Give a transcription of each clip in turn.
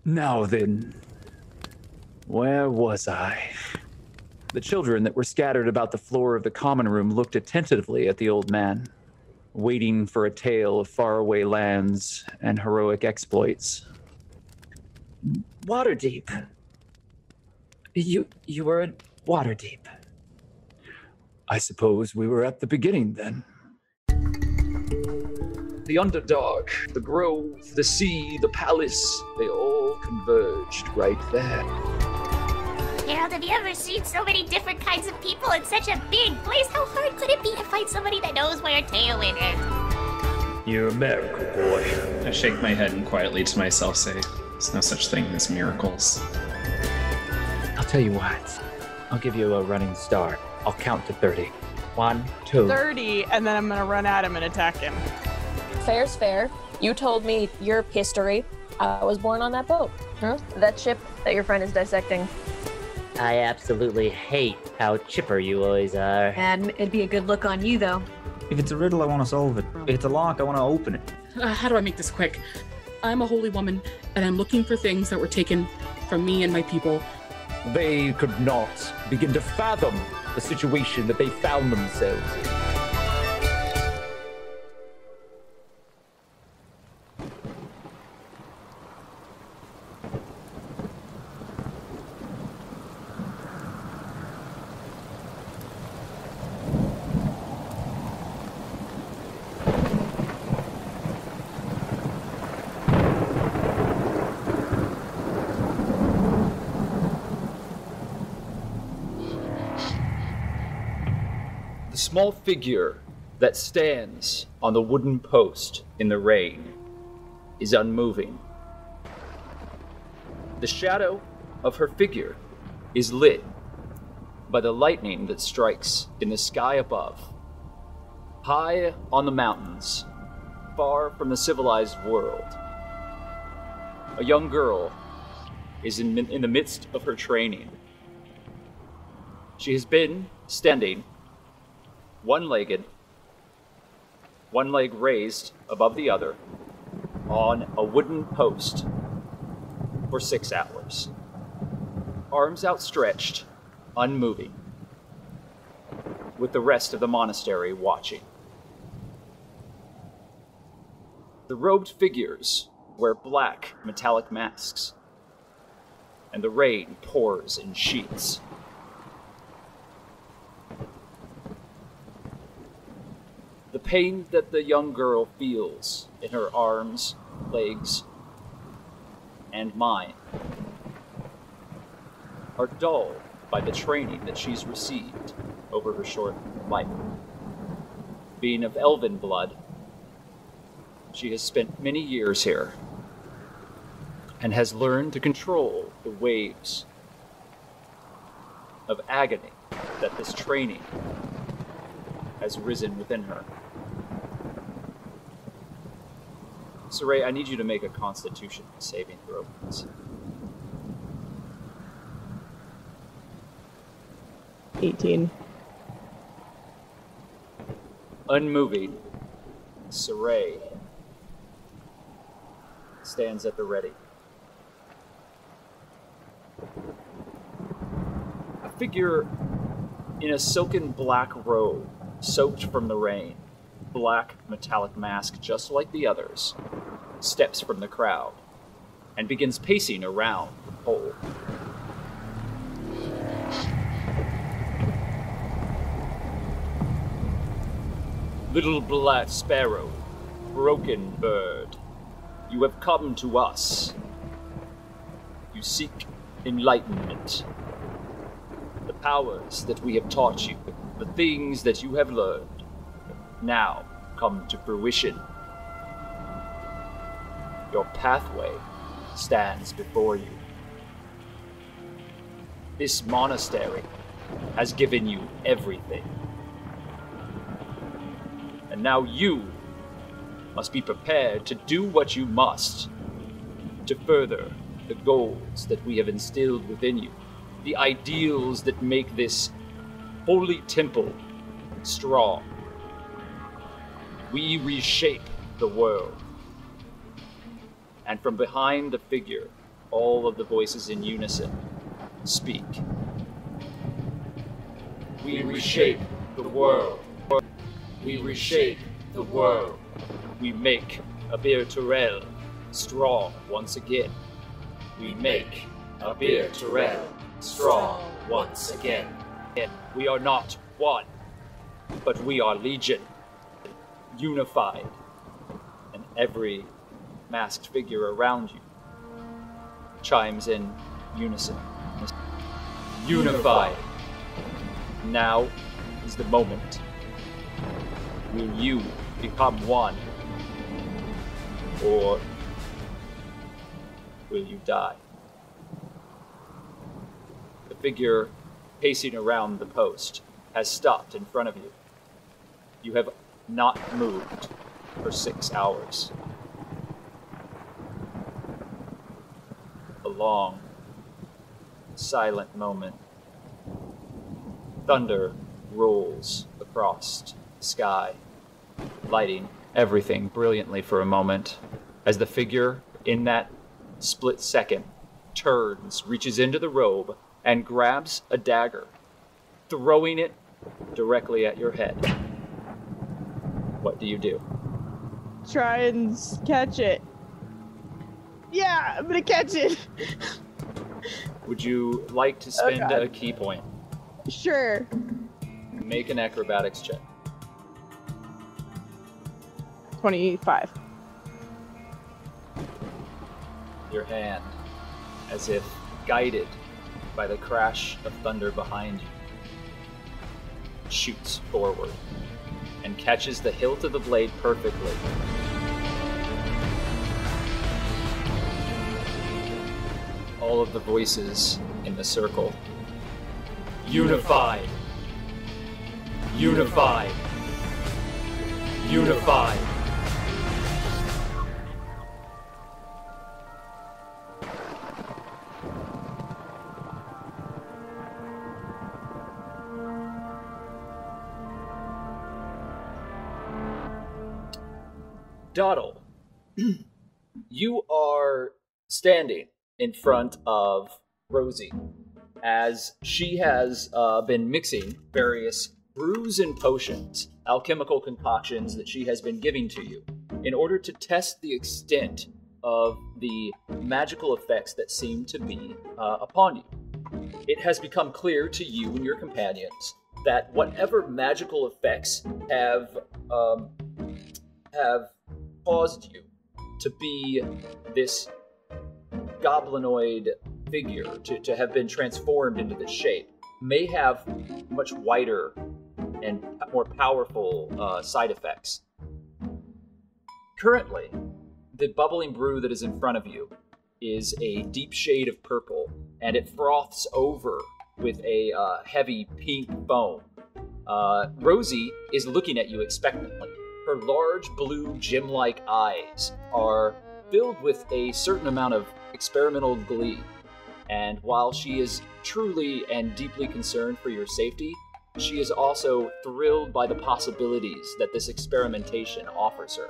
Now then, where was I? The children that were scattered about the floor of the common room looked attentively at the old man, waiting for a tale of faraway lands and heroic exploits. Waterdeep. You were at Waterdeep. I suppose we were at the beginning then. The underdark, the grove, the sea, the palace, they all converged right there. Harold, have you ever seen so many different kinds of people in such a big place? How hard could it be to find somebody that knows where Tailwind is? You're a miracle, boy. I shake my head and quietly to myself say, there's no such thing as miracles. I'll tell you what. I'll give you a running start. I'll count to 30. 1, 2. 30, and then I'm gonna run at him and attack him. Fair's fair. You told me your history. I was born on that boat. Huh? That ship that your friend is dissecting. I absolutely hate how chipper you always are. And it'd be a good look on you, though. If it's a riddle, I want to solve it. If it's a lock, I want to open it. How do I make this quick? I'm a holy woman, and I'm looking for things that were taken from me and my people. They could not begin to fathom the situation that they found themselves in. The small figure that stands on the wooden post in the rain is unmoving. The shadow of her figure is lit by the lightning that strikes in the sky above. High on the mountains, far from the civilized world, a young girl is in the midst of her training. She has been standing one-legged, one leg raised above the other, on a wooden post for 6 hours. Arms outstretched, unmoving, with the rest of the monastery watching. The robed figures wear black metallic masks, and the rain pours in sheets. The pain that the young girl feels in her arms, legs, and mind are dulled by the training that she's received over her short life. Being of elven blood, she has spent many years here and has learned to control the waves of agony that this training has risen within her. Siraye, I need you to make a Constitution saving throw, please. 18. Unmoving, Siraye stands at the ready. A figure in a silken black robe, soaked from the rain, black metallic mask just like the others, steps from the crowd and begins pacing around the pole. Little black sparrow, broken bird, you have come to us. You seek enlightenment. The powers that we have taught you, the things that you have learned, now come to fruition. Your pathway stands before you. This monastery has given you everything. And now you must be prepared to do what you must to further the goals that we have instilled within you, the ideals that make this holy temple strong. We reshape the world. And from behind the figure All of the voices in unison speak. We reshape the world. We reshape the world. We make Aber Terrell strong once again. We make Aber Terrell strong once again. We are not one, but we are legion, unified, and every masked figure around you chimes in unison. Unified. Now is the moment. Will you become one, or will you die? The figure pacing around the post has stopped in front of you. You have not moved for 6 hours. A long, silent moment. Thunder rolls across the sky, lighting everything brilliantly for a moment, as the figure in that split second turns, reaches into the robe, and grabs a dagger, throwing it directly at your head. What do you do? Try and catch it. Yeah, I'm gonna catch it. Would you like to spend a key point? Sure. Make an acrobatics check. 25. Your hand, as if guided by the crash of thunder behind you, shoots forward and catches the hilt of the blade perfectly. All of the voices in the circle. Unified. Unified. Unified. Doddle, you are standing in front of Rosee as she has been mixing various brews and potions, alchemical concoctions that she has been giving to you in order to test the extent of the magical effects that seem to be upon you. It has become clear to you and your companions that whatever magical effects have caused you to be this goblinoid figure, to have been transformed into this shape, may have much wider and more powerful side effects. Currently, the bubbling brew that is in front of you is a deep shade of purple, and it froths over with a heavy pink foam. Rosee is looking at you expectantly. Her large blue gem-like eyes are filled with a certain amount of experimental glee. And while she is truly and deeply concerned for your safety, she is also thrilled by the possibilities that this experimentation offers her.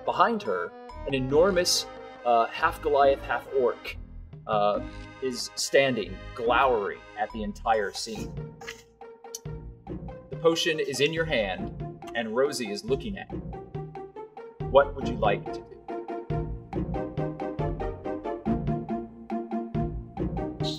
Behind her, an enormous half-Goliath, half-orc is standing, glowering at the entire scene. The potion is in your hand, and Rosee is looking at you. What would you like to do?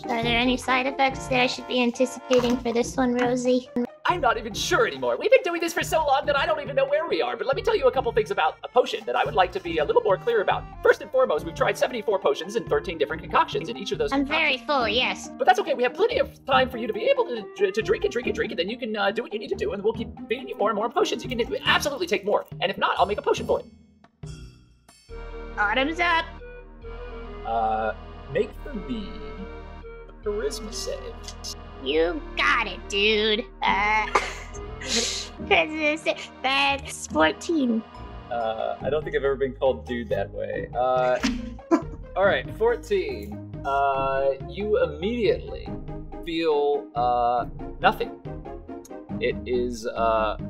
Are there any side effects that I should be anticipating for this one, Rosee? I'm not even sure anymore. We've been doing this for so long that I don't even know where we are. But let me tell you a couple things about a potion that I would like to be a little more clear about. First and foremost, we've tried 74 potions and 13 different concoctions in each of those I'm very full, yes. But that's okay. We have plenty of time for you to be able to drink and drink and drink, and then you can do what you need to do, and we'll keep feeding you more and more potions. You can absolutely take more. And if not, I'll make a potion for it. Autumn's up. Make for me a charisma save. You got it, dude. That's 14. I don't think I've ever been called dude that way. Alright, 14. You immediately feel nothing. It is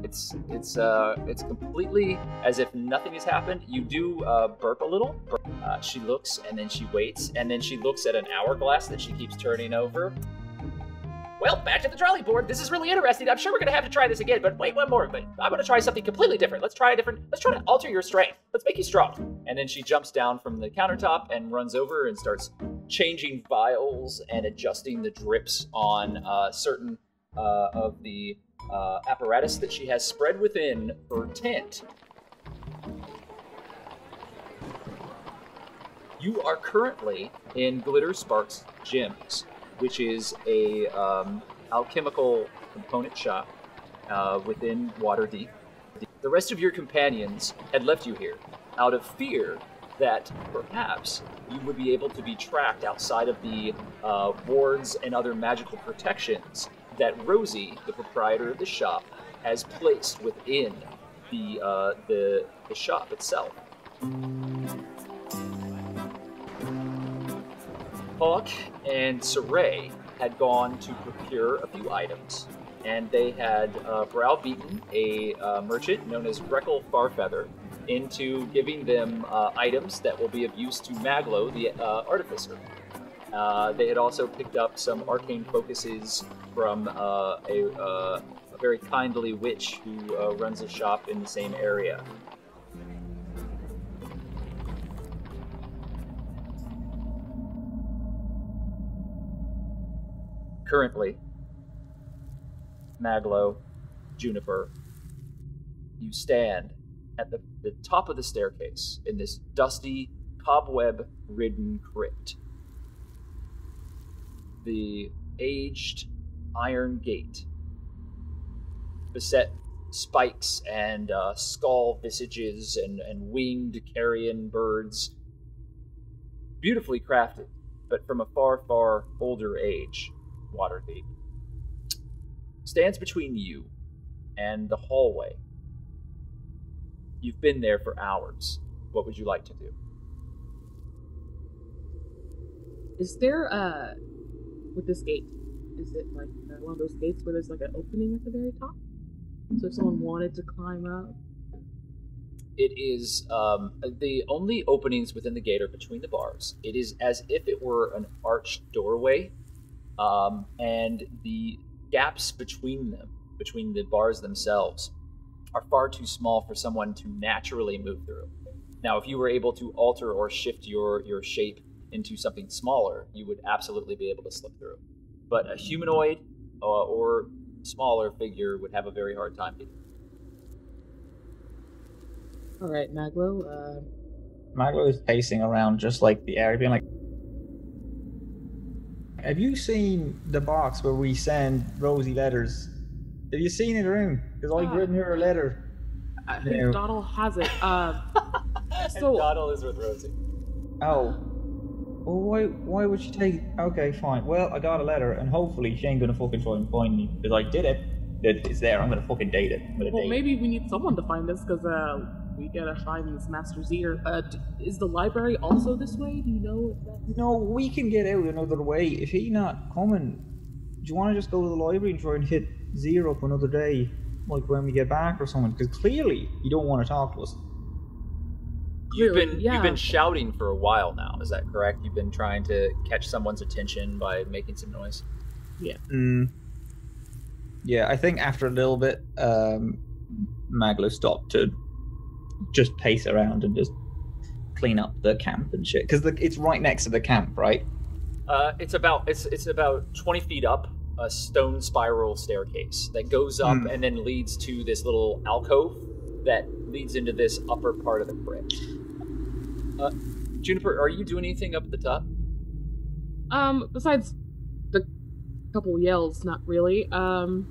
it's completely as if nothing has happened. You do burp a little. She looks, and then she waits, and then she looks at an hourglass that she keeps turning over. Well, back to the trolley board. This is really interesting. I'm sure we're going to have to try this again, but wait, one more. But I'm going to try something completely different. Let's try to alter your strength. Let's make you strong. And then she jumps down from the countertop and runs over and starts changing vials and adjusting the drips on certain of the apparatus that she has spread within her tent. You are currently in Glimmerspark's Gyms, which is a alchemical component shop within Waterdeep. The rest of your companions had left you here out of fear that perhaps you would be able to be tracked outside of the wards and other magical protections that Rosee, the proprietor of the shop, has placed within the shop itself. Hawke and Siraye had gone to procure a few items, and they had browbeaten a merchant known as Greckle Farfeather into giving them items that will be of use to Maglo, the artificer. They had also picked up some arcane focuses from a very kindly witch who runs a shop in the same area. Currently, Maglo, Juniper, you stand at the top of the staircase in this dusty, cobweb-ridden crypt. The aged iron gate, beset spikes and skull visages and winged carrion birds, beautifully crafted, but from a far, far older age. Waterdeep stands between you and the hallway. You've been there for hours. What would you like to do? Is there with this gate? Is it like one of those gates where there's like an opening at the very top? So if someone wanted to climb up. It is the only openings within the gate are between the bars. It is as if it were an arched doorway. And the gaps between them, between the bars themselves, are far too small for someone to naturally move through. Now, if you were able to alter or shift your shape into something smaller, you would absolutely be able to slip through. But a humanoid or smaller figure would have a very hard time getting through. All right, Maglo. Maglo is pacing around just like the area, being like, have you seen the box where we send Rosee letters? Have you seen it around? Because I've written her a letter. I think Doddle has it. So Doddle is with Rosee. Oh. Well, why would she take... Okay, fine. Well, I got a letter, and hopefully she ain't gonna fucking try and find me. Because I did it. It's there. I'm gonna fucking date it. Well, maybe we need someone to find us, because we gotta find this Master's ear. Is the library also this way? Do you know if that's... No, we can get out another way. If he's not coming, do you want to just go to the library and try and hit Zero up another day, like when we get back or something? Because clearly you don't want to talk to us. You've been shouting for a while now, is that correct? You've been trying to catch someone's attention by making some noise? Yeah. Yeah, I think after a little bit, Maglo stopped to just pace around and just clean up the camp and shit. Because it's right next to the camp, right? It's about 20 feet up, a stone spiral staircase that goes up and then leads to this little alcove that leads into this upper part of the crypt. Juniper, are you doing anything up at the top? Besides the couple yells, not really. I'm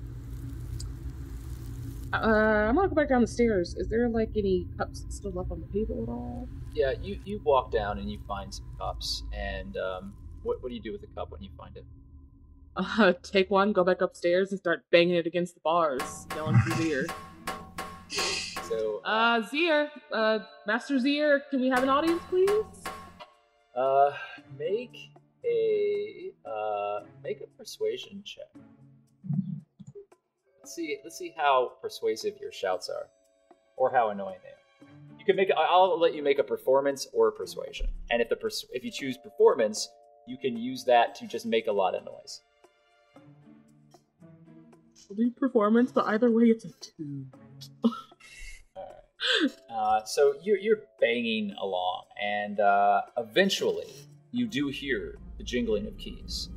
gonna go back down the stairs. Is there like any cups still up on the table at all? Yeah, you walk down and you find some cups. And what do you do with the cup when you find it? Take one, go back upstairs, and start banging it against the bars, yelling for Zier. So, Zier, Master Zier, can we have an audience, please? Make a persuasion check. Let's see how persuasive your shouts are, or how annoying they are. You can make. I'll let you make a performance or a persuasion, and if you choose performance, you can use that to just make a lot of noise. I'll do performance, but either way, it's a 2. Alright. So you're banging along, and eventually you do hear the jingling of keys,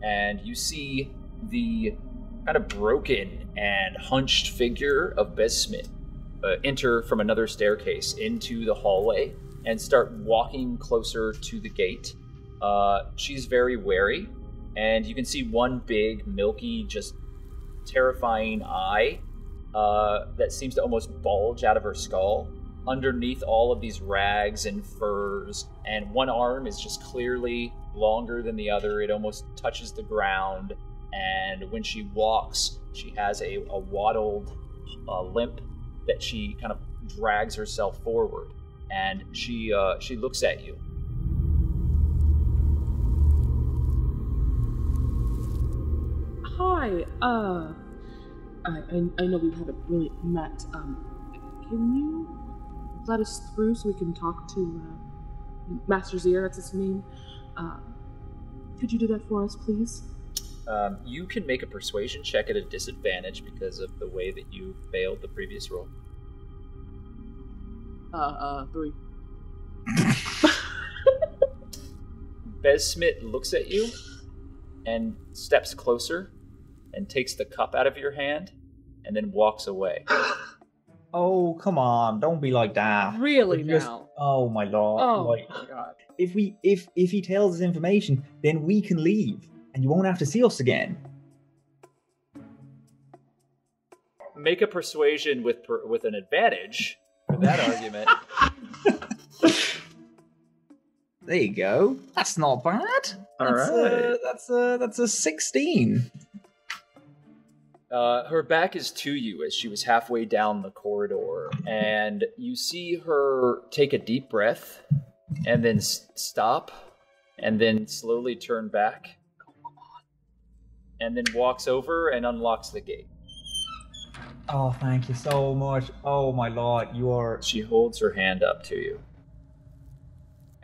and you see the kind of broken and hunched figure of Bez Smith enter from another staircase into the hallway and start walking closer to the gate. She's very wary, and you can see one big, milky, just terrifying eye that seems to almost bulge out of her skull underneath all of these rags and furs, and one arm is just clearly longer than the other. It almost touches the ground, and when she walks, she has a waddled limp that she kind of drags herself forward, and she looks at you. Hi, I know we haven't really met. Can you let us through so we can talk to Master Zir, that's his name? Could you do that for us, please? You can make a persuasion check at a disadvantage because of the way that you failed the previous roll. 3. Bez Smith looks at you and steps closer and takes the cup out of your hand and then walks away. Oh, come on. Don't be like that. Really Just- now? Oh, my lord. Oh Like, my god. if he tells us information, then we can leave, and you won't have to see us again. Make a persuasion with an advantage for that argument. There you go. That's not bad. All right. That's a 16. Her back is to you as she was halfway down the corridor, and you see her take a deep breath and then stop and then slowly turn back and then walks over and unlocks the gate. Oh, thank you so much. Oh, my lord, you are... She holds her hand up to you.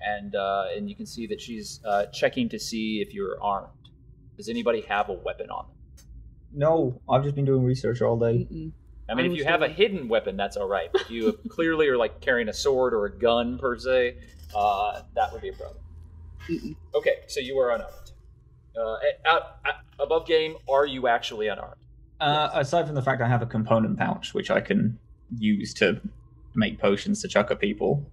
And you can see that she's checking to see if you're armed. Does anybody have a weapon on them? No, I've just been doing research all day. I mean, if you have a hidden weapon, that's all right. If you clearly are like carrying a sword or a gun per se, that would be a problem. Okay, so you are unarmed. Above game, are you actually unarmed? Aside from the fact I have a component pouch, which I can use to make potions to chuck at people.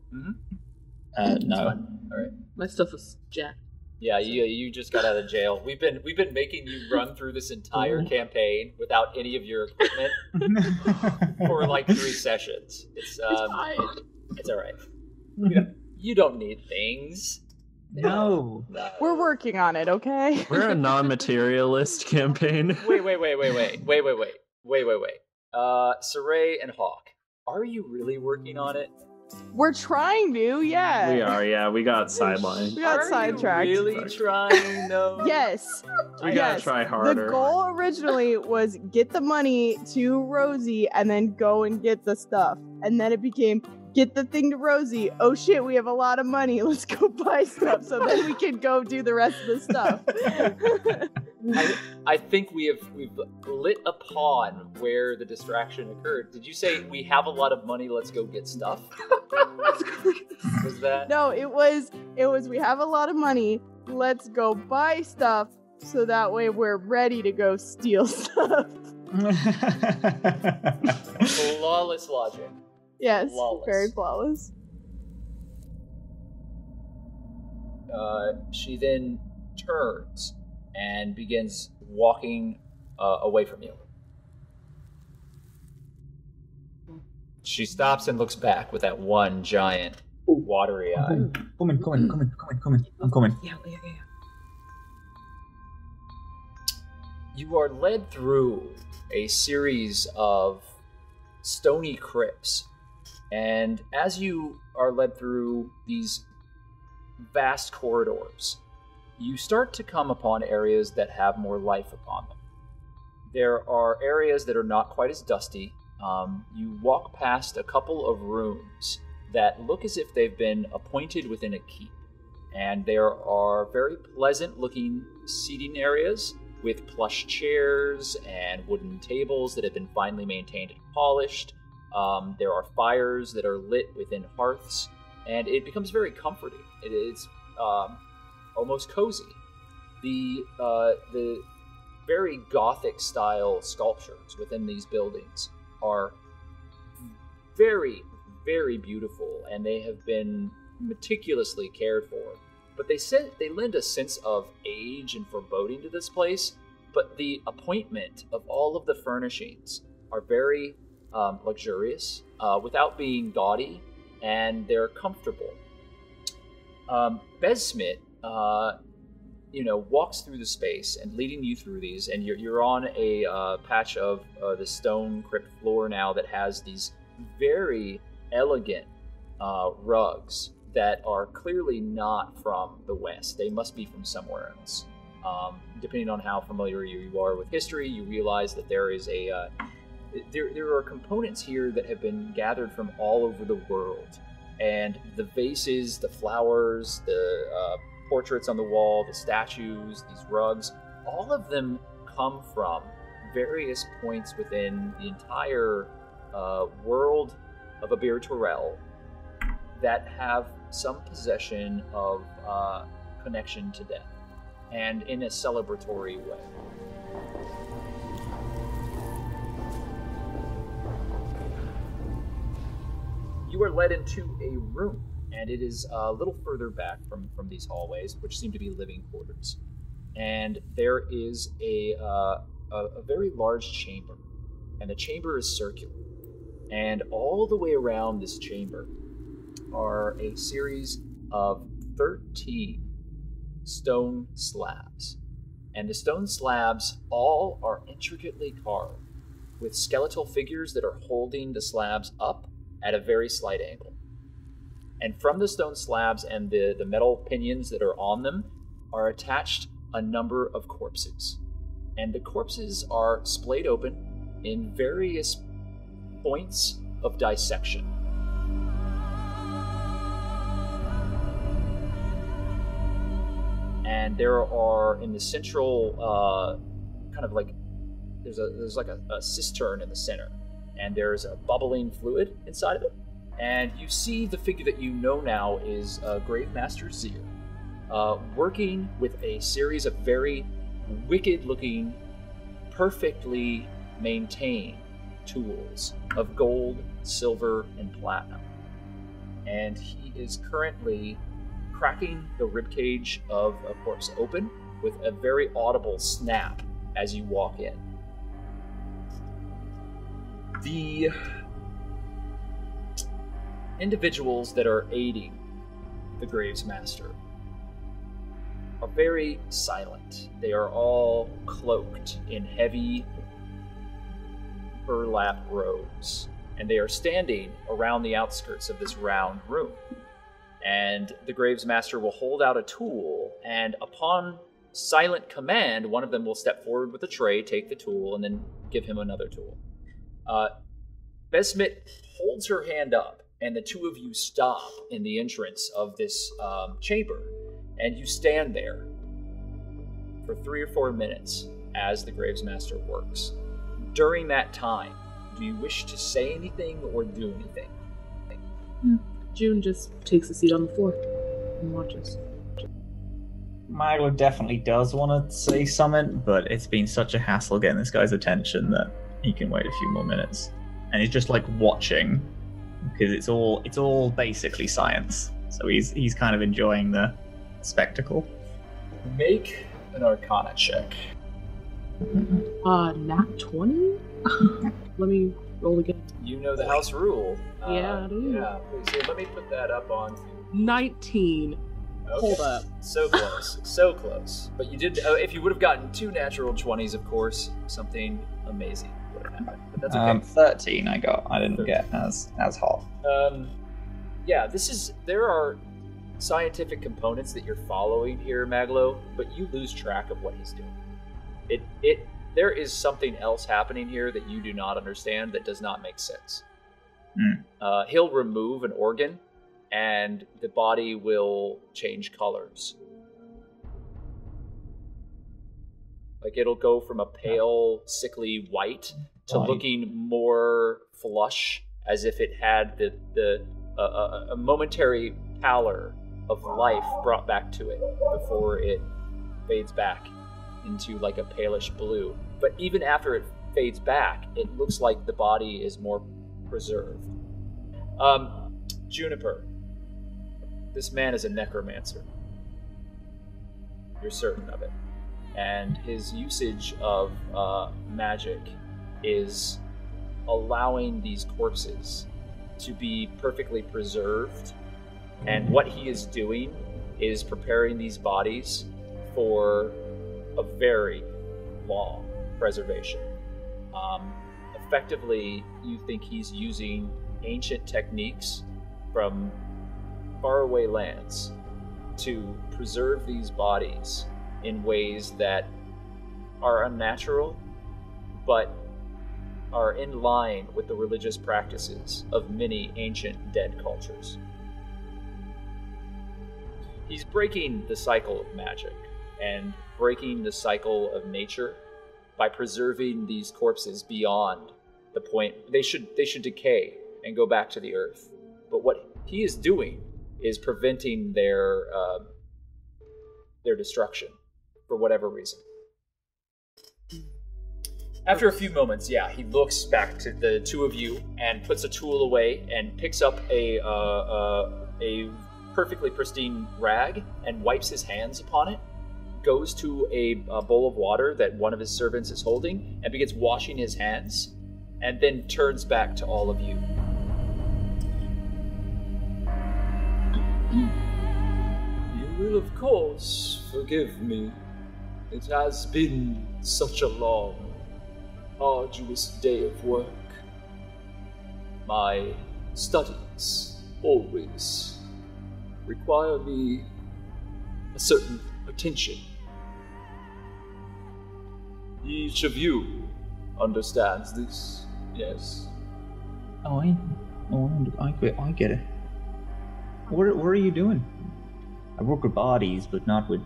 No. All right. My stuff is jacked. Yeah, you just got out of jail. We've been making you run through this entire campaign without any of your equipment for like 3 sessions. It's fine. It's all right. You don't need things. No. We're working on it, okay? We're a non-materialist campaign. Wait. Siraye and Hawke, are you really working on it? We're trying to, yeah. We are, yeah. We got sidelined. We got sidetracked. Are you really trying, though? Yes. We gotta try harder. The goal originally was get the money to Rosee and then go and get the stuff. And then it became get the thing to Rosee. Oh shit, we have a lot of money. Let's go buy stuff so then we can go do the rest of the stuff. I think we've lit upon where the distraction occurred. Did you say we have a lot of money, let's go get stuff? Was that? No, it was we have a lot of money, let's go buy stuff so that way we're ready to go steal stuff. Flawless logic. Yes, Flawless. very flawless. She then turns and begins walking away from you. She stops and looks back with that one giant watery eye. Coming. I'm coming. Yeah. You are led through a series of stony crypts, and as you are led through these vast corridors, you start to come upon areas that have more life upon them. There are areas that are not quite as dusty. You walk past a couple of rooms that look as if they've been appointed within a keep. And there are very pleasant-looking seating areas with plush chairs and wooden tables that have been finely maintained and polished. There are fires that are lit within hearths, and it becomes very comforting. It is almost cozy. The very Gothic-style sculptures within these buildings are very, very beautiful, and they have been meticulously cared for. But they lend a sense of age and foreboding to this place, but the appointment of all of the furnishings are very luxurious, without being gaudy, and they're comfortable. Besmit, walks through the space and leading you through these, and you're on a patch of the stone crypt floor now that has these very elegant rugs that are clearly not from the West. They must be from somewhere else. Depending on how familiar you are with history, you realize that there is there are components here that have been gathered from all over the world. And the vases, the flowers, the portraits on the wall, the statues, these rugs, all of them come from various points within the entire world of Abir Torel that have some possession of connection to death, and in a celebratory way. You are led into a room, and it is a little further back from these hallways, which seem to be living quarters. And there is a very large chamber, and the chamber is circular. And all the way around this chamber are a series of 13 stone slabs. And the stone slabs all are intricately carved, with skeletal figures that are holding the slabs up at a very slight angle. And from the stone slabs and the metal pinions that are on them are attached a number of corpses. And the corpses are splayed open in various points of dissection. And there are, in the central, there's like a cistern in the center, and there's a bubbling fluid inside of it. And you see the figure that you know now is Gravesmaster Zir, working with a series of very wicked-looking, perfectly maintained tools of gold, silver, and platinum. And he is currently cracking the ribcage of a corpse open with a very audible snap as you walk in. The individuals that are aiding the Gravesmaster are very silent. They are all cloaked in heavy burlap robes, and they are standing around the outskirts of this round room. And the Gravesmaster will hold out a tool, and upon silent command, one of them will step forward with a tray, take the tool, and then give him another tool. Besmit holds her hand up, and the two of you stop in the entrance of this chamber, and you stand there for 3 or 4 minutes as the Gravesmaster works. During that time, do you wish to say anything or do anything? June just takes a seat on the floor and watches. MacLeod definitely does want to say something, but it's been such a hassle getting this guy's attention that he can wait a few more minutes. And he's just like watching, because it's all basically science. So he's kind of enjoying the spectacle. Make an Arcana check. Nat 20? Let me roll again. You know the house rule. Yeah, I do. Yeah, please. Here, let me put that up on. 19. Okay. Hold up. So close. So close. But you did. If you would have gotten 2 natural 20s, of course, something amazing would have happened. But that's okay. 13 I got. I didn't get as hot. Yeah, there are scientific components that you're following here, Maglo, but you lose track of what he's doing. There is something else happening here that you do not understand that does not make sense. He'll remove an organ, and the body will change colors. Like, it'll go from a pale, sickly white to looking more flush, as if it had a momentary pallor of life brought back to it before it fades back into like a palish blue. But even after it fades back, it looks like the body is more preserved. Juniper, this man is a necromancer. You're certain of it. And his usage of magic is allowing these corpses to be perfectly preserved. And what he is doing is preparing these bodies for a very long preservation. Effectively, you think he's using ancient techniques from faraway lands to preserve these bodies in ways that are unnatural, but are in line with the religious practices of many ancient dead cultures. He's breaking the cycle of magic and breaking the cycle of nature by preserving these corpses beyond the point they should decay and go back to the earth. But what he is doing is preventing their destruction for whatever reason. After a few moments, he looks back to the two of you and puts a tool away and picks up a perfectly pristine rag and wipes his hands upon it, goes to a bowl of water that one of his servants is holding and begins washing his hands, and then turns back to all of you. You will, of course, forgive me. It has been such a long, arduous day of work. My studies always require me a certain attention. Each of you understands this, yes? I get it. What are you doing? I work with bodies, but not with...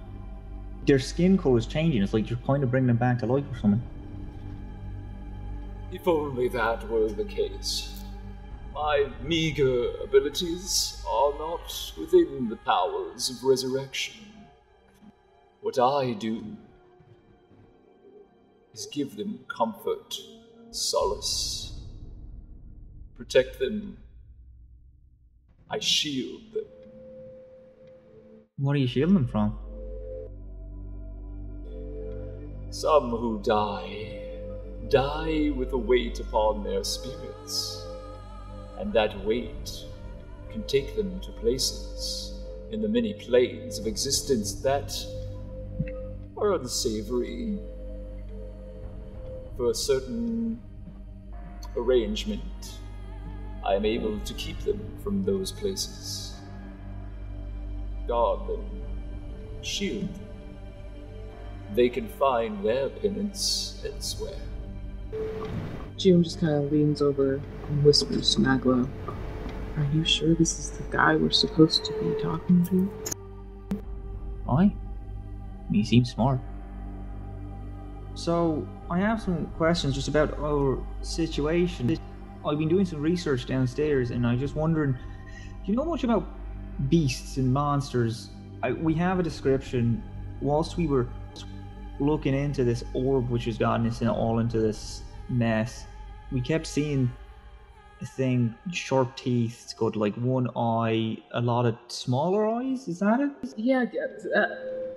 Their skin color is changing. It's like you're trying to bring them back to life or something. If only that were the case. My meager abilities are not within the powers of resurrection. What I do is give them comfort, solace, protect them. I shield them. What are you shielding them from? Some who die with a weight upon their spirits, and that weight can take them to places in the many planes of existence that are unsavory. For a certain arrangement, I am able to keep them from those places. Guard them, shield them. They can find their penance elsewhere. June just kind of leans over and whispers to Maglo, "Are you sure this is the guy we're supposed to be talking to?" Aye. He seems smart. So, I have some questions just about our situation. I've been doing some research downstairs, and I just wondering, do you know much about beasts and monsters? We have a description. Whilst we were looking into this orb which has gotten us all into this mess, we kept seeing a thing, sharp teeth. It's got like one eye, a lot of smaller eyes. Is that it? Yeah,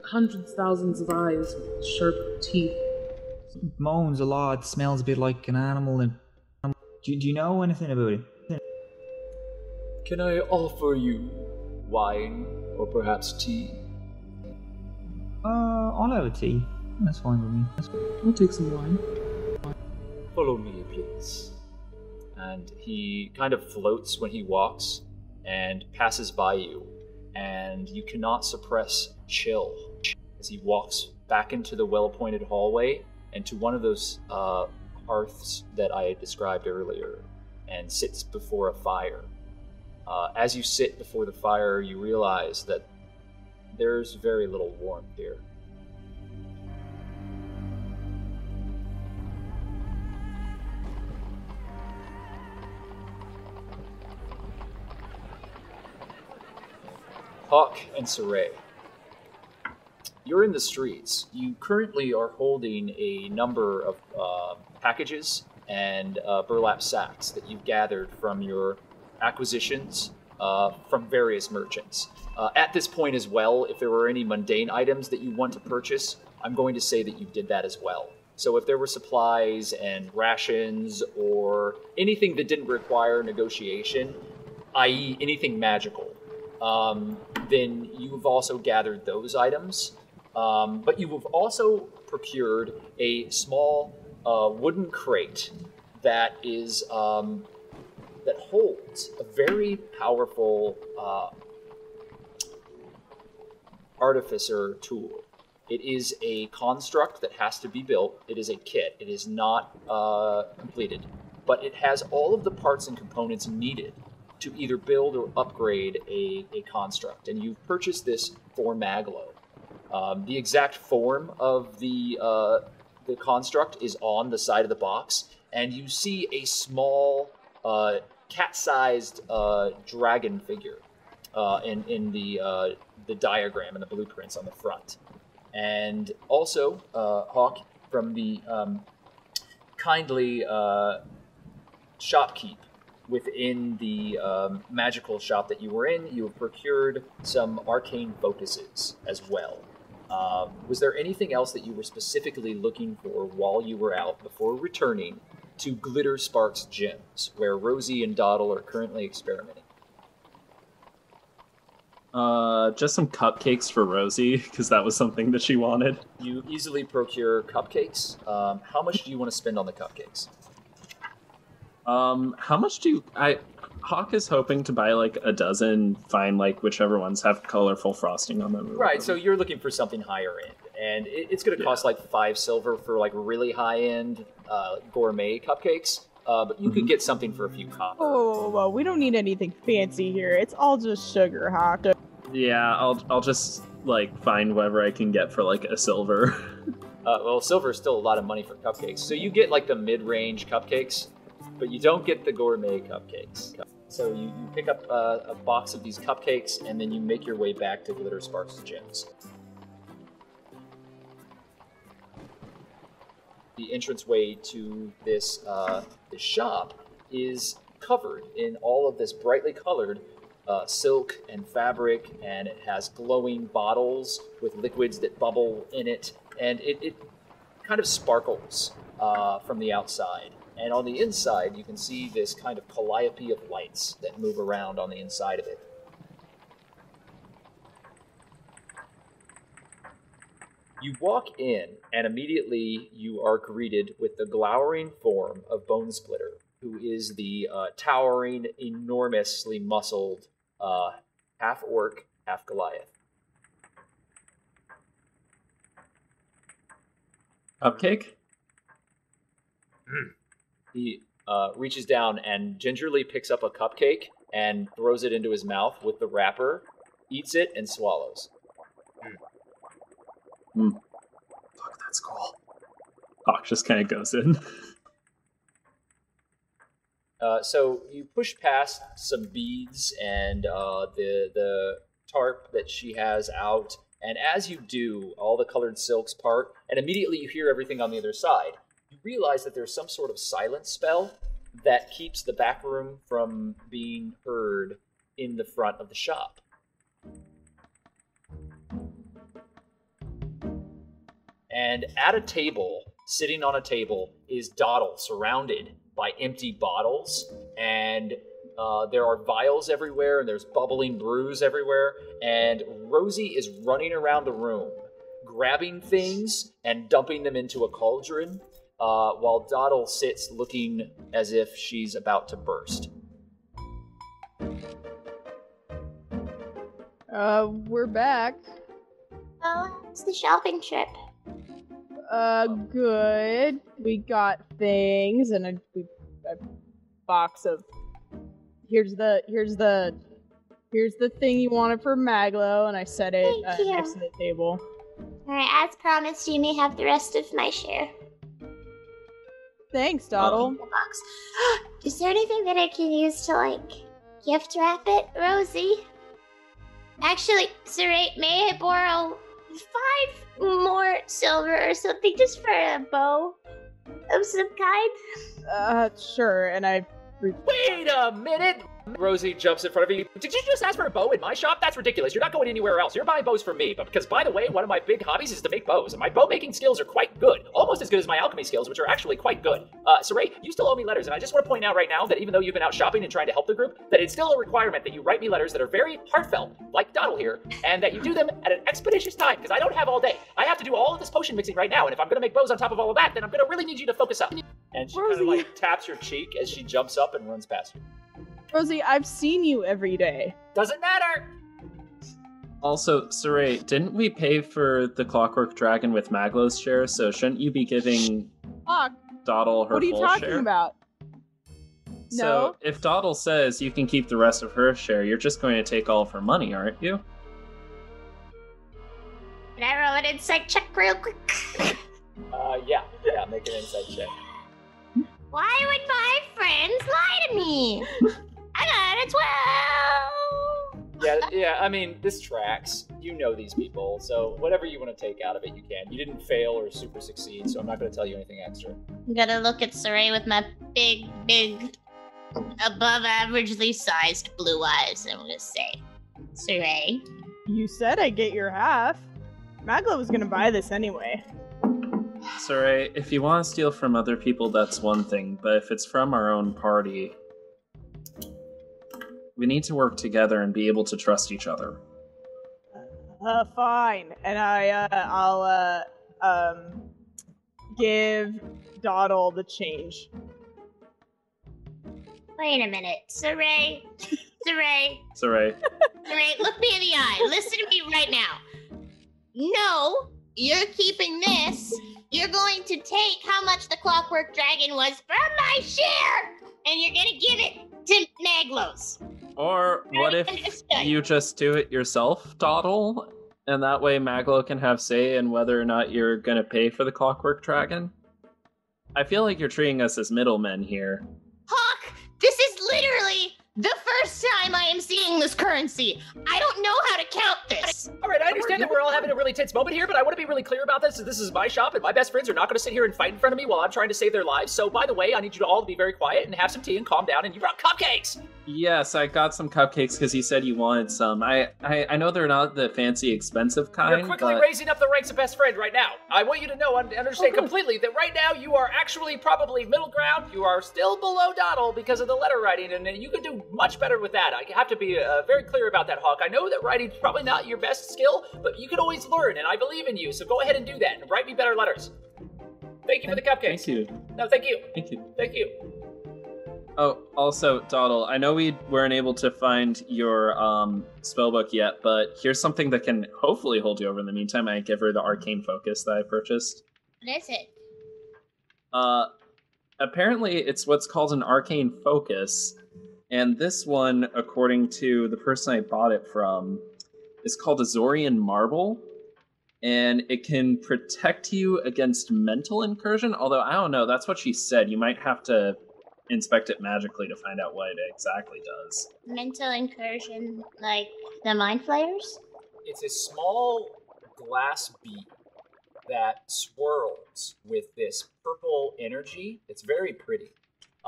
hundreds, thousands of eyes, sharp teeth. Moans a lot, smells a bit like an animal. And do you know anything about it? Can I offer you wine or perhaps tea? I'll have a tea. That's fine with me. I'll take some wine. Follow me, please. And he kind of floats when he walks and passes by you, and you cannot suppress chill as he walks back into the well-appointed hallway and to one of those hearths that I had described earlier. and sits before a fire. As you sit before the fire, you realize that there's very little warmth here. Hawke and Siraye. You're in the streets. You currently are holding a number of packages and burlap sacks that you've gathered from your acquisitions from various merchants. At this point as well, if there were any mundane items that you want to purchase, I'm going to say that you did that as well. So if there were supplies and rations or anything that didn't require negotiation, i.e. anything magical, then you've also gathered those items. But you have also procured a small wooden crate that is that holds a very powerful artificer tool. It is a construct that has to be built. It is a kit. It is not completed, but it has all of the parts and components needed to either build or upgrade a construct. And you've purchased this for Maglo. The exact form of the construct is on the side of the box, and you see a small cat-sized dragon figure in the diagram and the blueprints on the front. And also, Hawke, from the kindly shopkeep within the magical shop that you were in, you have procured some arcane focuses as well. Was there anything else that you were specifically looking for while you were out before returning to Glimmerspark's gyms, where Rosee and Doddle are currently experimenting? Just some cupcakes for Rosee, because that was something that she wanted. You easily procure cupcakes. How much do you want to spend on the cupcakes? How much do you... Hawke is hoping to buy like a dozen, find like whichever ones have colorful frosting on them. Right, so you're looking for something higher end, and it's going to cost like 5 silver for like really high end gourmet cupcakes. But you could get something for a few copper. Oh, we don't need anything fancy here. It's all just sugar, Hawke. Yeah, I'll just like find whatever I can get for like a silver. Well, silver is still a lot of money for cupcakes, so you get like the mid-range cupcakes, but you don't get the gourmet cupcakes. So you pick up a box of these cupcakes, and then you make your way back to Glimmerspark's gyms. The entranceway to this shop is covered in all of this brightly colored silk and fabric, and it has glowing bottles with liquids that bubble in it, and it kind of sparkles from the outside. And on the inside, you can see this kind of calliope of lights that move around on the inside of it. You walk in, and immediately you are greeted with the glowering form of Bone Splitter, who is the towering, enormously muscled half-orc, half-Goliath. Cupcake? He reaches down and gingerly picks up a cupcake and throws it into his mouth with the wrapper, eats it, and swallows. Fuck, that's cool. Hawke just kind of goes in. So you push past some beads and the tarp that she has out, and as you do, all the colored silks part, and immediately you hear everything on the other side. You realize that there's some sort of silence spell that keeps the back room from being heard in the front of the shop. And at a table, sitting on a table, is Doddle, surrounded by empty bottles, and there are vials everywhere, and there's bubbling brews everywhere, and Rosee is running around the room, grabbing things and dumping them into a cauldron, while Doddle sits looking as if she's about to burst. We're back. Oh, it's the shopping trip. Good. We got things, and box of here's the thing you wanted for Maglo, and I set it next to the table. Alright, as promised, you may have the rest of my share. Thanks, Doddle. The box. Is there anything that I can use to, like, gift wrap it, Rosee? Actually, Siraye, may I borrow 5 more silver or something just for a bow of some kind? Sure, and I... Wait a minute! Rosee jumps in front of you. Did you just ask for a bow in my shop? That's ridiculous. You're not going anywhere else. You're buying bows from me. But because, by the way, one of my big hobbies is to make bows, and my bow making skills are quite good. Almost as good as my alchemy skills, which are actually quite good. Siraye, you still owe me letters, and I just want to point out right now that even though you've been out shopping and trying to help the group, that it's still a requirement that you write me letters that are very heartfelt, like Doddle here, and that you do them at an expeditious time, because I don't have all day. I have to do all of this potion mixing right now, and if I'm going to make bows on top of all of that, then I'm going to really need you to focus up. And she kind of like taps your cheek as she jumps up and runs past you. Rosee, I've seen you every day. Doesn't matter! Also, Siraye, didn't we pay for the Clockwork Dragon with Maglo's share, so shouldn't you be giving Doddle her full share? What are you talking about? So, No. if Doddle says you can keep the rest of her share, you're just going to take all of her money, aren't you? Can I roll an insight check real quick? Yeah, make an insight check. Why would my friends lie to me? I got a 12! Yeah, I mean, this tracks. You know these people, so whatever you want to take out of it, you can. You didn't fail or super succeed, so I'm not going to tell you anything extra. I'm gonna look at Siraye with my big, above averagely sized blue eyes, and I'm gonna say, Siraye. You said I'd get your half. Maglo was gonna buy this anyway. Siraye, if you want to steal from other people, that's one thing, but if it's from our own party, we need to work together and be able to trust each other. Fine. And I'll give Doddle the change. Wait a minute. Siraye, Siraye, look me in the eye. Listen to me right now. No, you're keeping this. You're going to take how much the Clockwork Dragon was from my share, and you're gonna give it to Maglo's. Or what if you just do it yourself, Doddle? And that way Maglo can have say in whether or not you're gonna pay for the Clockwork Dragon? I feel like you're treating us as middlemen here. Hawke, this is literally the first time I am seeing this currency. I don't know how to count this. All right, I understand that we're all having a really tense moment here, but I want to be really clear about this. This is my shop, and my best friends are not going to sit here and fight in front of me while I'm trying to save their lives. So, by the way, I need you to all to be very quiet and have some tea and calm down, and you brought cupcakes! Yes, I got some cupcakes because you said you wanted some. I know they're not the fancy, expensive kind, You're quickly but... raising up the ranks of best friend right now. I want you to know and understand completely that right now you are actually probably middle ground. You are still below Doddle because of the letter writing, and you can do much better with that. I have to be very clear about that, Hawke. I know that writing's probably not your best skill, but you can always learn, and I believe in you, so go ahead and do that and write me better letters. Thank you for the cupcakes. Thank you. No, thank you. Thank you. Thank you. Oh, also, Doddle, I know we weren't able to find your spellbook yet, but here's something that can hopefully hold you over in the meantime. I give her the arcane focus that I purchased. What is it? Apparently it's what's called an arcane focus, and this one, according to the person I bought it from, is called a Zorian Marble, and it can protect you against mental incursion, although I don't know, that's what she said. You might have to inspect it magically to find out what it exactly does. Mental incursion, like the mind flayers? It's a small glass bead that swirls with this purple energy. It's very pretty.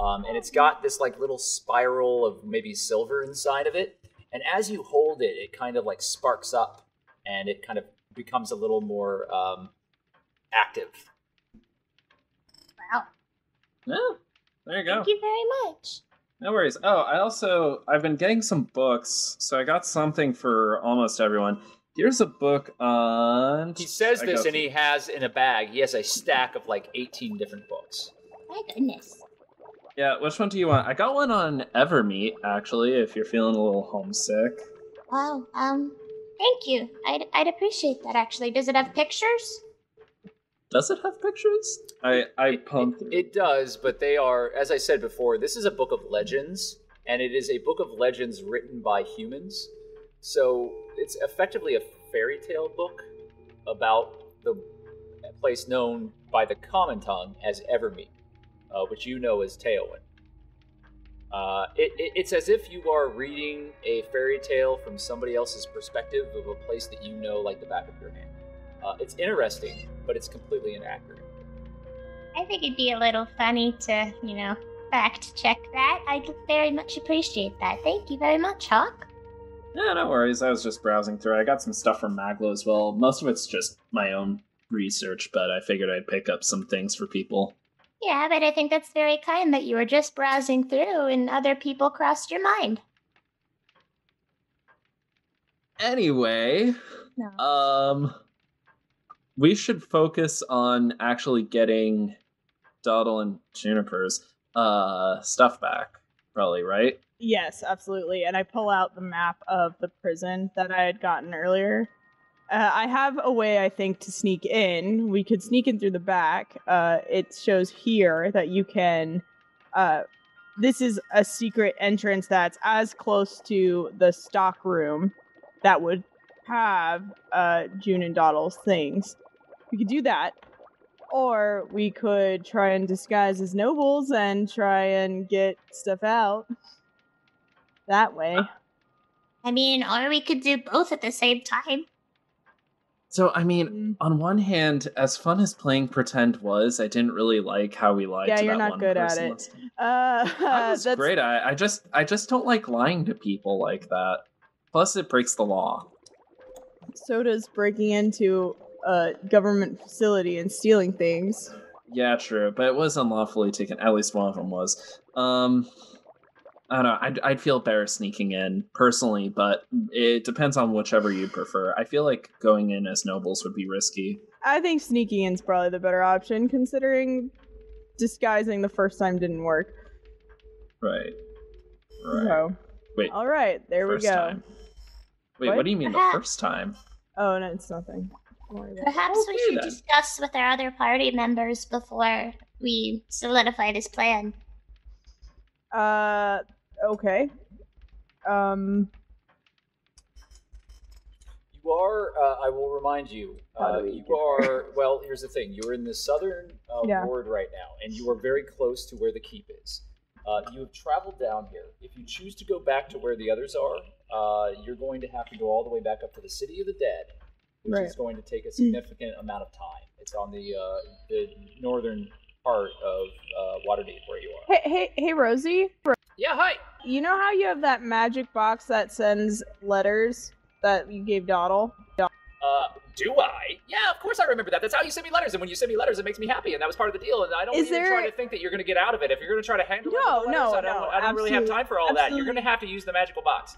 And it's got this like little spiral of maybe silver inside of it. And as you hold it, it kind of like sparks up and it kind of becomes a little more active. Wow. Yeah, there you go. Thank you very much. No worries. Oh, I've been getting some books, so I got something for almost everyone. Here's a book on... He says this and he has in a bag, he has a stack of like 18 different books. My goodness. Yeah, which one do you want? I got one on Evermeet, actually, if you're feeling a little homesick. Wow, thank you. I'd appreciate that, actually. Does it have pictures? Does it have pictures? I pumped through. It does, but they are, as I said before, this is a book of legends, and it is a book of legends written by humans. So it's effectively a fairy tale book about the place known by the common tongue as Evermeet, which you know as Teowin. It's as if you are reading a fairy tale from somebody else's perspective of a place that you know like the back of your hand. It's interesting, but it's completely inaccurate. I think it'd be a little funny to, fact check that. I'd very much appreciate that. Thank you very much, Hawke. Yeah, no worries. I was just browsing through. I got some stuff from Maglo as well. Most of it's just my own research, but I figured I'd pick up some things for people. Yeah, but I think that's very kind that you were just browsing through and other people crossed your mind. Anyway, we should focus on actually getting Doddle and Juniper's stuff back, probably, right? Yes, absolutely. And I pull out the map of the prison that I had gotten earlier. I have a way, I think, to sneak in. We could sneak in through the back. It shows here that you can... this is a secret entrance that's as close to the stock room that would have June and Doddle's things. We could do that. Or we could try and disguise as nobles and try and get stuff out that way. I mean, or we could do both at the same time. So, I mean, on one hand, as fun as playing pretend was, I didn't really like how we lied to that one person. Yeah, you're not good at it. That was great. I just don't like lying to people like that. Plus, it breaks the law. So does breaking into a government facility and stealing things. Yeah, true. But it was unlawfully taken. At least one of them was. I don't know. I'd feel better sneaking in, personally, but it depends on whichever you prefer. I feel like going in as nobles would be risky. I think sneaking in's probably the better option, considering disguising the first time didn't work. Right. So, wait. All right, there we go. Time. Wait, what do you mean the first time? Oh, no, it's nothing. Perhaps we should discuss with our other party members before we solidify this plan. Okay. You are, I will remind you, you are, well, here's the thing. You're in the southern ward right now, and you are very close to where the keep is. You have traveled down here. If you choose to go back to where the others are, you're going to have to go all the way back up to the City of the Dead, which is going to take a significant amount of time. It's on the northern part of Waterdeep where you are. Hey, Rosee? Yeah, hi! You know how you have that magic box that sends letters that you gave Doddle? Do I? Yeah, of course I remember that. That's how you send me letters, and when you send me letters, it makes me happy, and that was part of the deal, and I don't even try to think that you're going to get out of it. If you're going to try to handle it, I don't really have time for all that. You're going to have to use the magical box.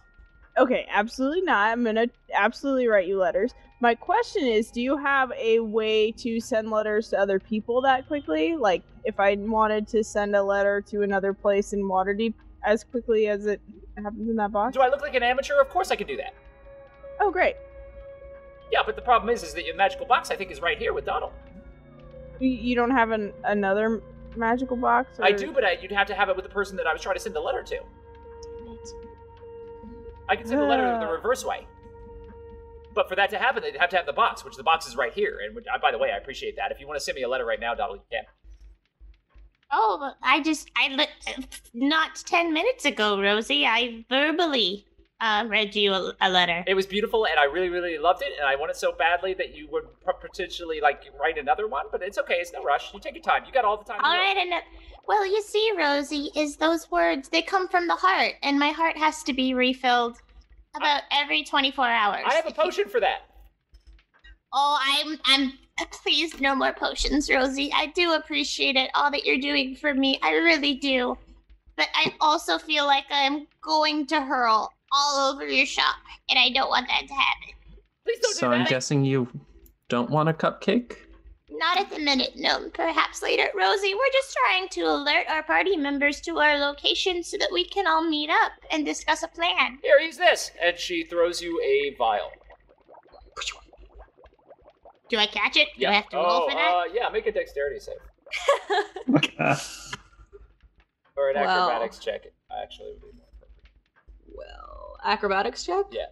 Okay, absolutely not. I'm going to absolutely write you letters. My question is, do you have a way to send letters to other people that quickly? Like, if I wanted to send a letter to another place in Waterdeep as quickly as it happens in that box? Do I look like an amateur? Of course I can do that. Oh, great. Yeah, but the problem is that your magical box, I think, is right here with Doddle. You don't have another magical box? Or... I do, but you'd have to have it with the person that I was trying to send the letter to. I can send the letter the reverse way. But for that to happen, they'd have to have the box, which the box is right here. And by the way, I appreciate that. If you want to send me a letter right now, Doddle, you can. Oh, not 10 minutes ago, Rosee, I verbally read you a letter. It was beautiful, and I really, really loved it, and I wanted so badly that you would potentially, write another one, but it's okay, it's no rush. You take your time. You got all the time. All right, well, you see, Rosee, is those words, they come from the heart, and my heart has to be refilled about every 24 hours. I have a potion for that. Oh, I'm please, no more potions, Rosee. I do appreciate it, all that you're doing for me. I really do. But I also feel like I'm going to hurl all over your shop, and I don't want that to happen. Please don't do that. So I'm guessing you don't want a cupcake? Not at the minute, no. Perhaps later. Rosee, we're just trying to alert our party members to our location so that we can all meet up and discuss a plan. Here, use this. And she throws you a vial. Do I catch it? Yeah. Do I have to roll for that? Yeah, make a dexterity save. Or an Well. acrobatics check, actually, would be more appropriate. Well, acrobatics check? Yeah.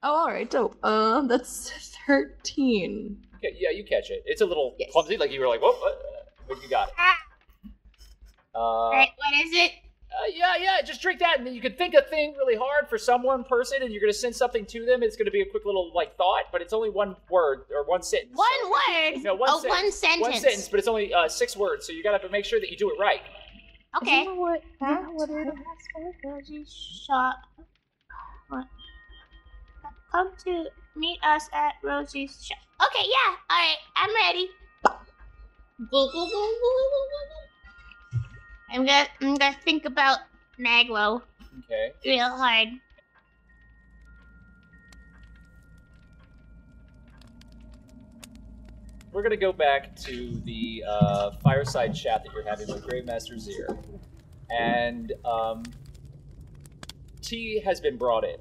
Oh, alright, dope. That's 13. Okay, yeah, you catch it. It's a little clumsy, like you were like, whoa, but you got it. Right, what is it? Yeah, just drink that, and then you can think a thing really hard for some one person, and you're going to send something to them. It's going to be a quick little, like, thought, but it's only one word, or one sentence. One word? No, one sentence. One sentence, but it's only 6 words, so you got to make sure that you do it right. Okay. Rosie's shop. What? Come to meet us at Rosie's shop. Okay, yeah. Alright, I'm ready. I'm gonna think about Maglo. Okay. Real hard. We're going to go back to the fireside chat that you're having with Gravesmaster Zir. And tea has been brought in.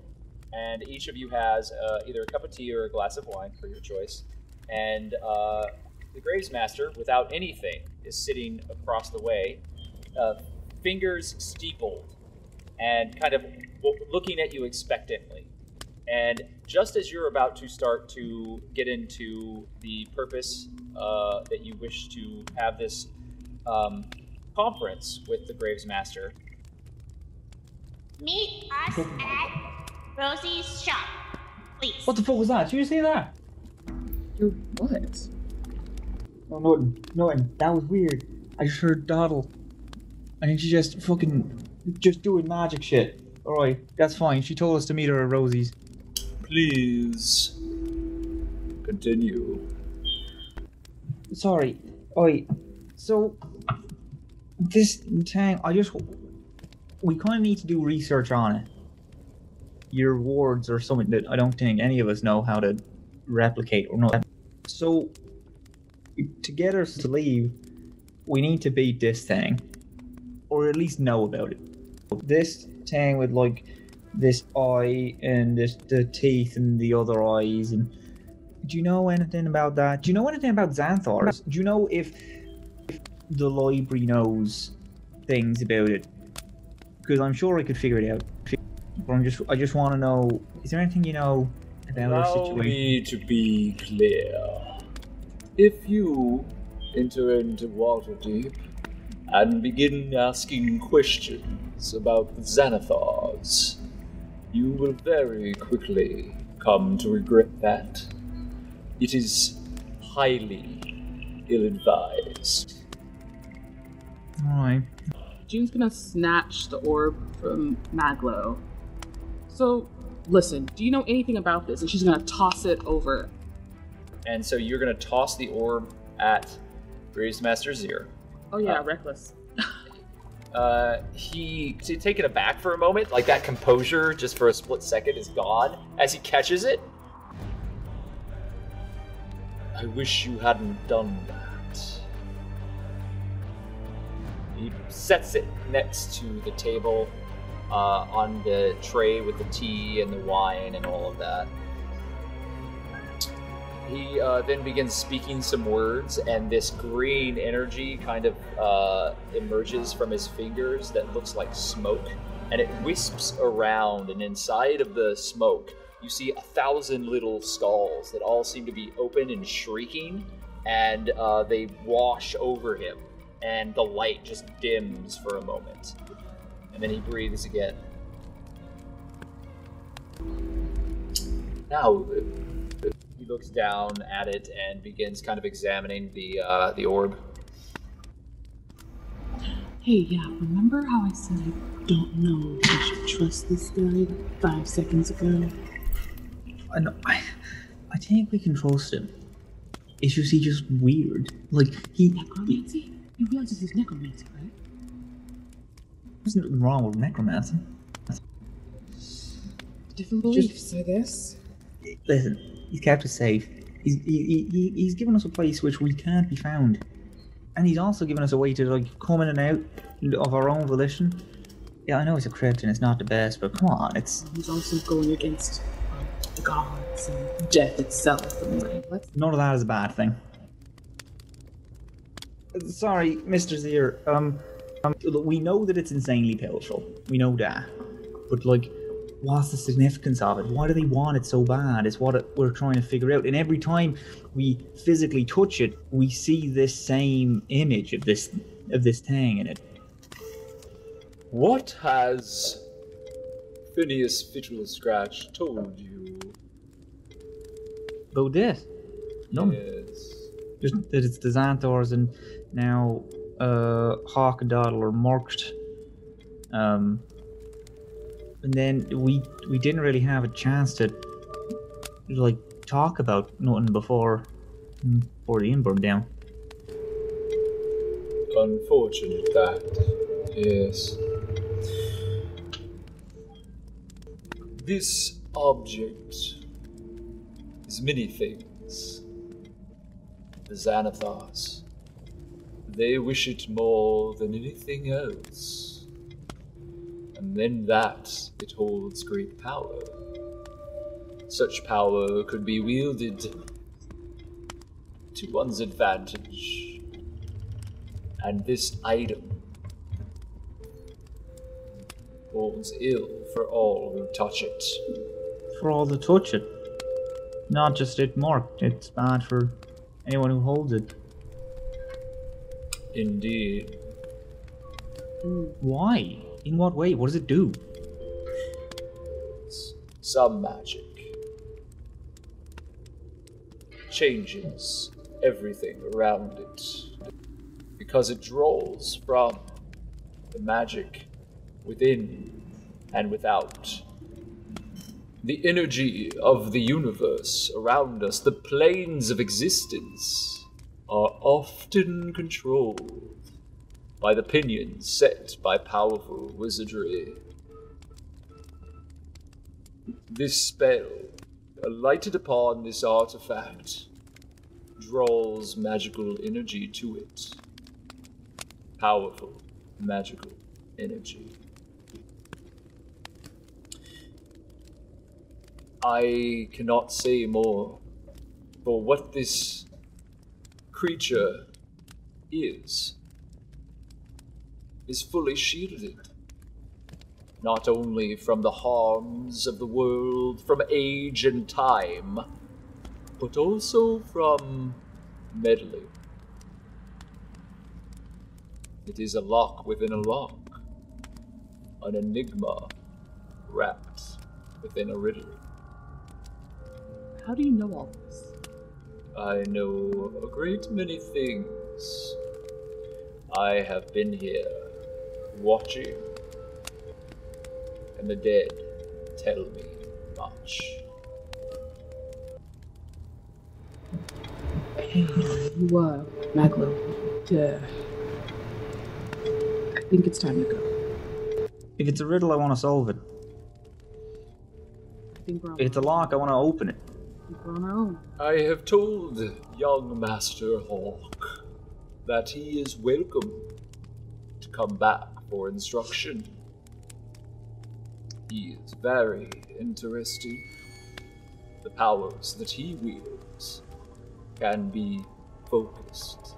And each of you has either a cup of tea or a glass of wine, for your choice. And the Gravesmaster, without anything, is sitting across the way, fingers steepled, and kind of looking at you expectantly. And just as you're about to start to get into the purpose that you wish to have this conference with the Gravesmaster, Meet us at Rosie's shop, please. What the fuck was that? Did you see that? You're what? Oh, nothing. That was weird. I just heard Doddle. I think she just doing magic shit. Alright, that's fine. She told us to meet her at Rosie's. please continue. Sorry. Alright, so this thing, we kind of need to do research on it. Your wards are something that I don't think any of us know how to replicate or know. So, to get us to leave, we need to beat this thing. Or at least know about it. This thing with, like, this eye and the teeth and the other eyes. And do you know anything about that? Do you know anything about Xanthars? Do you know if the library knows things about it? Because I'm sure I could figure it out. But I just want to know, is there anything you know about our Allow situation? me to be clear. If you enter into Waterdeep and begin asking questions about the Xanathars, you will very quickly come to regret that. It is highly ill-advised. Alright. June's gonna snatch the orb from Maglo. So, listen, do you know anything about this? And she's gonna toss it over. And so you're going to toss the orb at Gravesmaster Zir. Oh yeah, reckless. He's taken aback for a moment, like that composure just for a split second is gone as he catches it. I wish you hadn't done that. He sets it next to the table on the tray with the tea and the wine and all of that. He then begins speaking some words, and this green energy kind of emerges from his fingers that looks like smoke, and it wisps around, and inside of the smoke, you see 1,000 little skulls that all seem to be open and shrieking, and they wash over him, and the light just dims for a moment. And then he breathes again. Now, he looks down at it and begins kind of examining the orb. Hey, yeah, remember how I said I don't know if I should trust this guy 5 seconds ago? I think we can trust him. It's just he's just weird. Like necromancy? You realize this is necromancy, right? There's nothing wrong with necromancy. Different beliefs, I guess. Listen, he's kept us safe. He's given us a place which we can't be found, and he's also given us a way to like come in and out of our own volition. Yeah, I know it's a crypt and it's not the best, but come on, it's. He's also going against the gods and death itself. And like, None of that is a bad thing. Sorry, Mr. Zier. Look, we know that it's insanely powerful. We know that. But, like, what's the significance of it? Why do they want it so bad? Is what we're trying to figure out. And every time we physically touch it, we see this same image of this thing in it. What has Phineas Fiddlescratch told you? About this? No. Yes. Just that it's the Xanthors and now Hawke and Doddle are marked. And then we didn't really have a chance to like talk about nothing before the inn burned down. Unfortunate that, yes. This object is many things. The Xanathars, they wish it more than anything else. And then that, it holds great power. Such power could be wielded to one's advantage. And this item holds ill for all who touch it. For all that touch it. Not just it marked, it's bad for anyone who holds it. Indeed. Why? In what way? What does it do? Some magic changes everything around it because it draws from the magic within and without. The energy of the universe around us, the planes of existence, are often controlled by the pinions set by powerful wizardry. This spell, lighted upon this artifact, draws magical energy to it. Powerful magical energy. I cannot say more, for what this creature is fully shielded, not only from the harms of the world, from age and time, but also from meddling. It is a lock within a lock, an enigma wrapped within a riddle. How do you know all this? I know a great many things. I have been here, watching, and the dead tell me much. You Maglo. I think it's time to go. If it's a riddle, I want to solve it. I think we're on If it's a lock, I want to open it. We're on our own. I have told young Master Hawke that he is welcome to come back for instruction. He is very interested. The powers that he wields can be focused.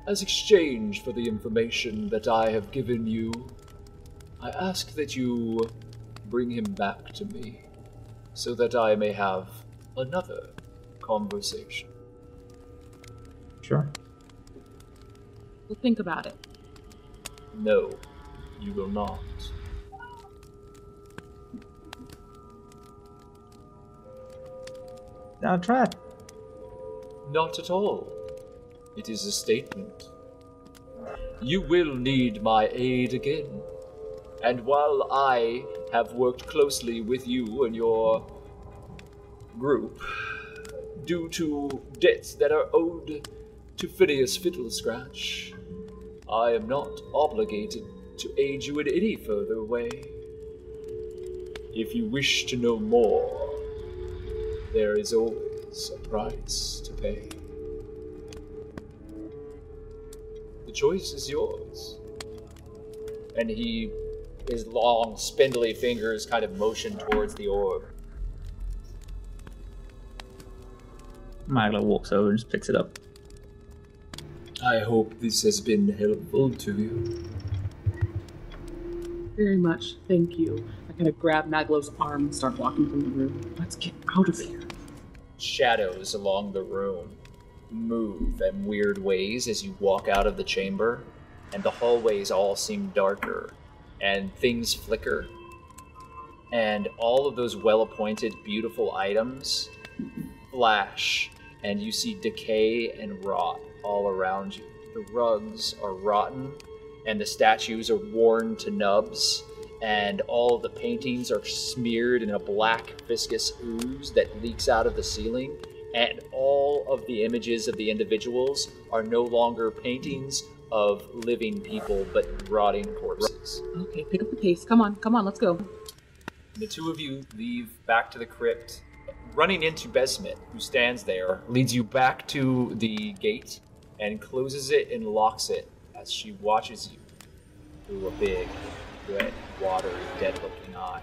As exchange for the information that I have given you, I ask that you bring him back to me, so that I may have another conversation. Sure. We'll think about it. No, you will not. I'll try it. Not at all. It is a statement. You will need my aid again. And while I have worked closely with you and your group, due to debts that are owed to Phineas Fiddlescratch, I am not obligated to aid you in any further way. If you wish to know more, there is always a price to pay. The choice is yours. And his long, spindly fingers kind of motion towards the orb. Maglo walks over and just picks it up. I hope this has been helpful to you. Very much, thank you. I kind of grab Maglo's arm and start walking from the room. Let's get out of here. Shadows along the room move in weird ways as you walk out of the chamber, and the hallways all seem darker, and things flicker, and all of those well-appointed, beautiful items flash, and you see decay and rot all around you. The rugs are rotten, and the statues are worn to nubs, and all of the paintings are smeared in a black viscous ooze that leaks out of the ceiling, and all of the images of the individuals are no longer paintings of living people, but rotting corpses. Okay, pick up the pace. Come on, let's go. The two of you leave back to the crypt. Running into Besmit, who stands there, leads you back to the gate and closes it and locks it as she watches you through a big, red, watery, dead-looking eye.